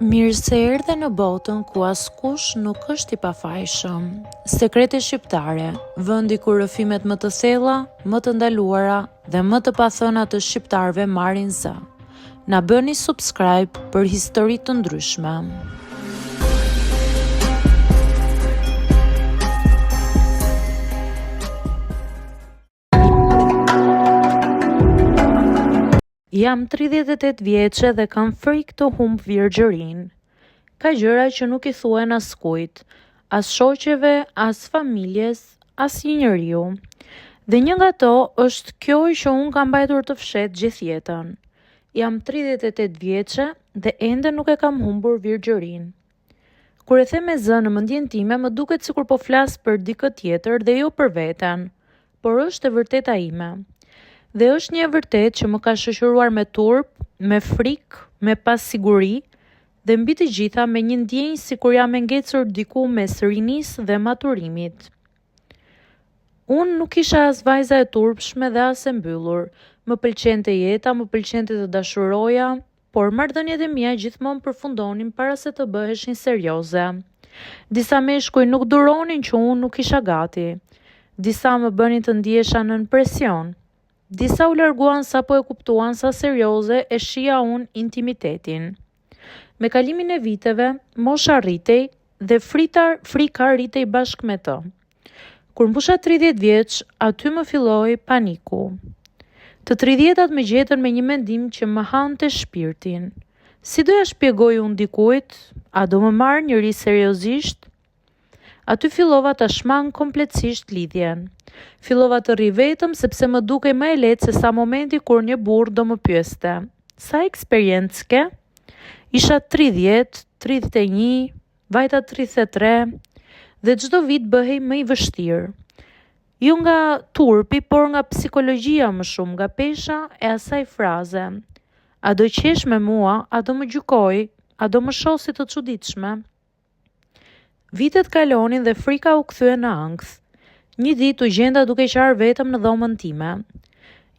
Mirë se erdhe në botën ku askush nuk është i pafajshëm. Sekrete shqiptare, vendi ku rrëfimet më të thella, më të ndaluara dhe më të pathëna të shqiptarëve marrin zë. Na bëni subscribe për histori të ndryshme. Jam 38 vjeçe dhe kam frikë të humb virgjërinë. Ka gjëra që nuk i thuhen askujt, as shoqeve, as familjes, as një njeriu. Dhe një nga to është kjo që unë kam mbajtur të fshet gjithë jetën. Jam 38 vjeçe dhe ende nuk e kam humbur virgjërinë. Kur e them me zë në mendjen time, më duket sikur po flas për dikë tjetër dhe jo për veten, por është e vërteta ime. Dhe është një e vërtet që më ka shoqëruar me turp, me frikë, me pasiguri dhe mbi të gjitha me një ndjenjë sikur jam e ngecur diku mes rinisë dhe maturimit. Unë nuk isha as vajza e turpshme dhe as e mbyllur. Më pëlqente jeta, më pëlqente të dashuroja, por marrëdhëniet e mia gjithmonë përfundonin para se të bëheshin serioze. Disa meshkuj nuk duronin që unë nuk isha gati. Disa më bënin të ndihesha nën presion. Disa u larguan sa po e kuptuan sa serioze e shija unë intimitetin. Me kalimin e viteve, mosha rritej dhe frika rritej bashkë me të. Kur mbusha 30 vjeç, aty më filloi paniku. Të 30-tat më gjetën me një mendim që më hante shpirtin. Si doja shpjegoj unë dikujt? A do më marrë njëri seriozisht? Aty fillova ta shmang kompletësisht lidhjen. Fillova të rri vetëm sepse më dukej më e lehtë se sa momenti kur një burr do më pyeste: "Sa eksperiencë ke?" Isha 30, 31, vajta 33 dhe çdo vit bëhej më i vështirë. Jo nga turpi, por nga psikologjia më shumë, nga pesha e asaj fraze: "A do qesh me mua? A do më gjykoj? A do më shoh si të çuditshme?" Vitet kalonin dhe frika u kthye në ankth. Një ditë u gjenda duke qarë vetëm në dhomën time.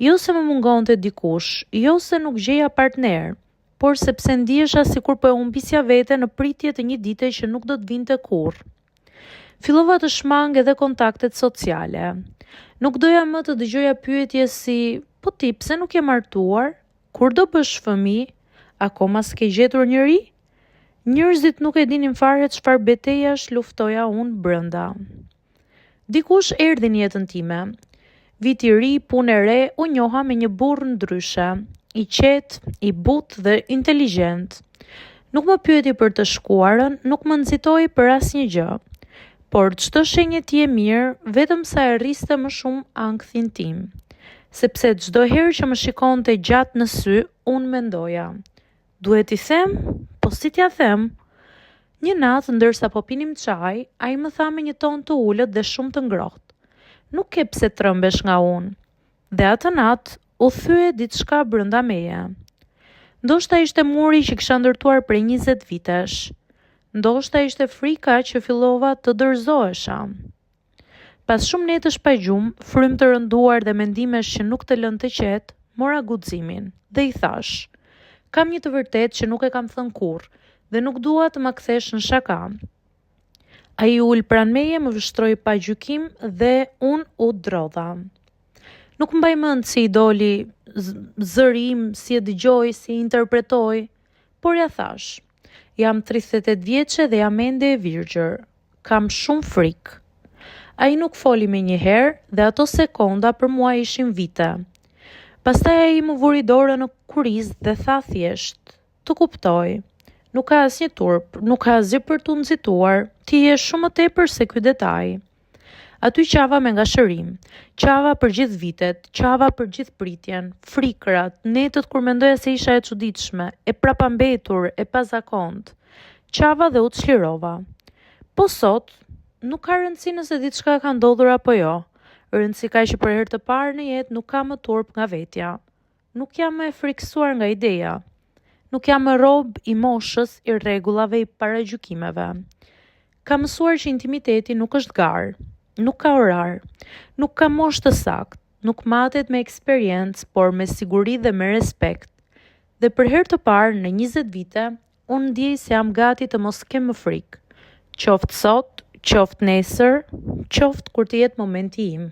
Jo se më mungonte dikush, jo se nuk gjeja partner, por sepse ndihesha sikur po e humbisja vete në pritje të një dite që nuk do të vinte kurrë. Fillova të shmang edhe kontaktet sociale. Nuk doja më të dëgjoja pyetje si: "Po ti pse nuk je martuar? Kur do bësh fëmijë? Akoma s'ke gjetur njëri?" Njerëzit nuk e dinin fare çfarë betejash luftoja unë brenda. Dikush erdhi në jetën time. Vit i ri, punë e re, u njoha me një burr ndryshe, i qetë, i butë dhe inteligjent. Nuk më pyeti për të shkuarën, nuk më nxitoi për asnjë gjë. Por çdo shenjë e tij e mirë, vetëm sa e rriste më shumë ankthin tim. Sepse çdo herë që më shikonte gjatë në sy, unë mendoja: duhet i them? Po si t'ja them? Një natë, ndërsa po pinim çaj, ai më tha me një ton të ulët dhe shumë të ngrohtë: "Nuk ke pse trëmbesh nga unë." Dhe atë natë u thye diçka brenda meje. Ndoshta ishte muri që kisha ndërtuar prej 20 vitesh. Ndoshta ishte frika që fillova të dorëzohesha. Pas shumë netësh pa gjumë, frymë të rënduar dhe mendimesh që nuk të lënë të qetë, mora guximin dhe i thash: "Kam një të vërtetë që nuk e kam thënë kurrë dhe nuk dua të më kthesh në shaka." Ai ul pranë meje, më vështroi pa gjykim dhe unë u drodha. Nuk mbaj mend si i doli zëri im, si e dëgjoj, si e interpretoj, por ja thash: "Jam 38 vjeçe dhe jam ende e virgjër. Kam shumë frikë." Ai nuk foli me një herë dhe ato sekonda për mua ishin vite. Pastaj ai më vuri dorën në kuriz dhe tha thjesht: "Të kuptoj. Nuk ka asnjë turp, nuk ka asgjë për t'u nxituar, ti je shumë më tepër se ky detaj." Aty qava me ngashërim, qava për gjithë vitet, qava për gjithë pritjen, frikrat, netët kur mendoja se isha e çuditshme, e prapambetur, e pazakont. Qava dhe u çlirova. Po sot, nuk ka rëndësi nëse diçka ka ndodhur apo jo. Rëndësi ka që për herë të parë në jetë nuk ka më turp nga vetja. Nuk jam më e frikësuar nga ideja. Nuk jam më rob i moshës, i rregullave, i paragjykimeve. Kam mësuar që intimiteti nuk është garë, nuk ka orar, nuk ka moshë të saktë, nuk matet me eksperiencë, por me siguri dhe me respekt. Dhe për herë të parë në 20 vite, unë ndjej se jam gati të mos kem më frikë. Qoftë sot, qoftë nesër, qoftë kur të jetë momenti im.